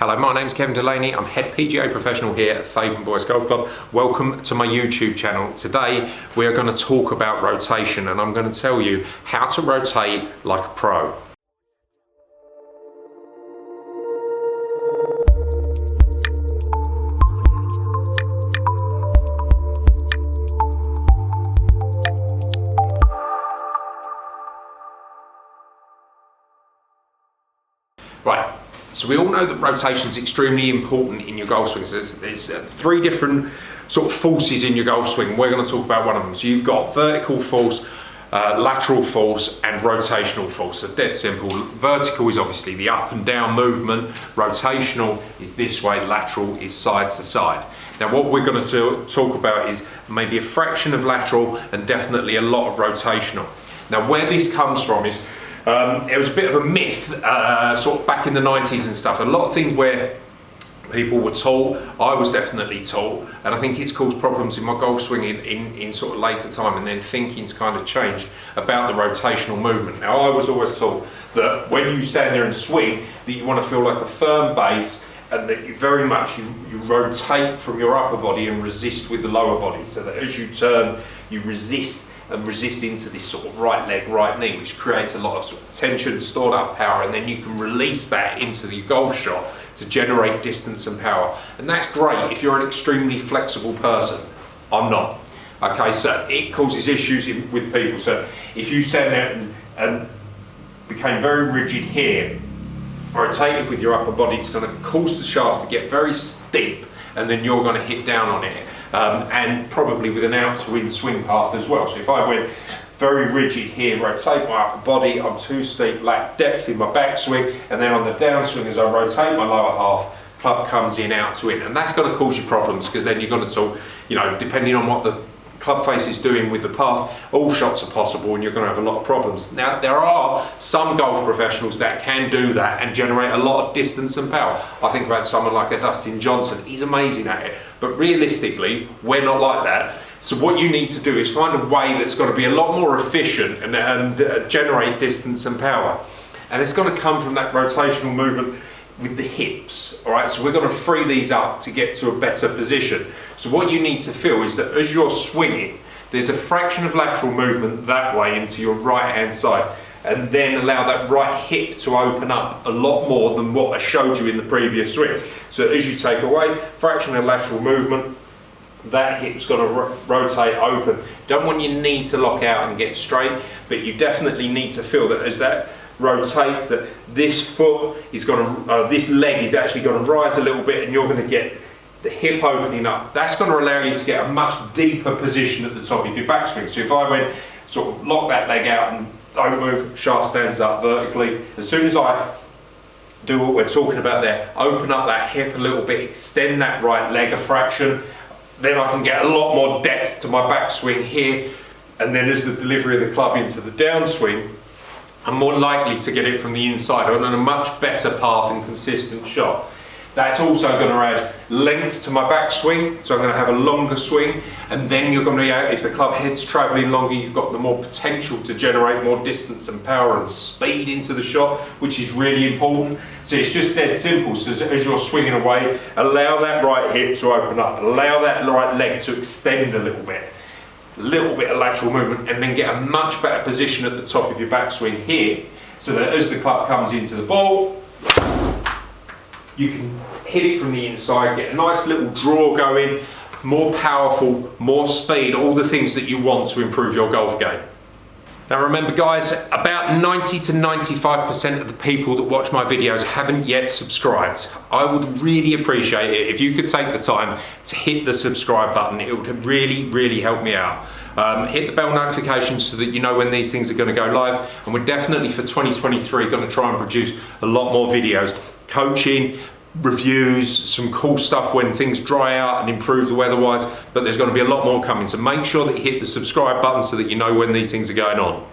Hello, my name's Kevin Delaney. I'm head PGA professional here at Faven Boys Golf Club. Welcome to my YouTube channel. Today we are going to talk about rotation, and I'm going to tell you how to rotate like a pro. Right. So we all know that rotation is extremely important in your golf swings. There's three different sort of forces in your golf swing. We're going to talk about one of them. So you've got vertical force, lateral force, and rotational force. So dead simple. Vertical is obviously the up and down movement. Rotational is this way. Lateral is side to side. Now what we're going to talk about is maybe a fraction of lateral and definitely a lot of rotational. Now where this comes from is it was a bit of a myth sort of back in the 90s and stuff. A lot of things where people were taught, I was definitely taught, and I think it's caused problems in my golf swing in sort of later time, and then thinking's kind of changed about the rotational movement. Now I was always taught that when you stand there and swing, that you want to feel like a firm base, and that you very much you rotate from your upper body and resist with the lower body, so that as you turn you resist into this sort of right leg, right knee, which creates a lot of, sort of tension, stored up power, and then you can release that into the golf shot to generate distance and power. And that's great if you're an extremely flexible person. I'm not. Okay, so it causes issues with people. So if you stand there and became very rigid here, rotated with your upper body, it's going to cause the shaft to get very steep, and then you're going to hit down on it. And probably with an out to in swing path as well. So if I went very rigid here, rotate my upper body, I'm too steep, lack depth in my backswing, and then on the downswing as I rotate my lower half, club comes in, out to in, and that's going to cause you problems, because then you're going to talk, you know, depending on what the club face is doing with the path, all shots are possible and you're going to have a lot of problems. Now there are some golf professionals that can do that and generate a lot of distance and power. I think about someone like a Dustin Johnson, he's amazing at it, but realistically we're not like that. So what you need to do is find a way that's going to be a lot more efficient and generate distance and power, and it's going to come from that rotational movement with the hips. All right, so we're going to free these up to get to a better position. So what you need to feel is that as you're swinging, there's a fraction of lateral movement that way into your right hand side, and then allow that right hip to open up a lot more than what I showed you in the previous swing. So as you take away fraction of lateral movement, that hip's going to rotate open. Don't want your knee to lock out and get straight, but you definitely need to feel that as that rotates, that this foot is going to, this leg is actually going to rise a little bit, and you're going to get the hip opening up. That's going to allow you to get a much deeper position at the top of your backswing. So if I went sort of lock that leg out and don't move, shaft stands up vertically, as soon as I do what we're talking about there, open up that hip a little bit, extend that right leg a fraction, then I can get a lot more depth to my backswing here, and then as the delivery of the club into the downswing, I'm more likely to get it from the inside on a much better path and consistent shot. That's also going to add length to my backswing, so I'm going to have a longer swing, and then you're going to be out, if the club head's travelling longer, you've got the more potential to generate more distance and power and speed into the shot, which is really important. So it's just dead simple. So as you're swinging away, allow that right hip to open up, allow that right leg to extend a little bit of lateral movement, and then get a much better position at the top of your backswing here, so that as the club comes into the ball, you can hit it from the inside, get a nice little draw going, more powerful, more speed, all the things that you want to improve your golf game. Now remember guys, about 90 to 95% of the people that watch my videos haven't yet subscribed. I would really appreciate it if you could take the time to hit the subscribe button. It would really, really help me out. Hit the bell notifications so that you know when these things are going to go live, and we're definitely for 2023 going to try and produce a lot more videos. Coaching, reviews, some cool stuff when things dry out and improve the weather-wise, but there's going to be a lot more coming, so make sure that you hit the subscribe button so that you know when these things are going on.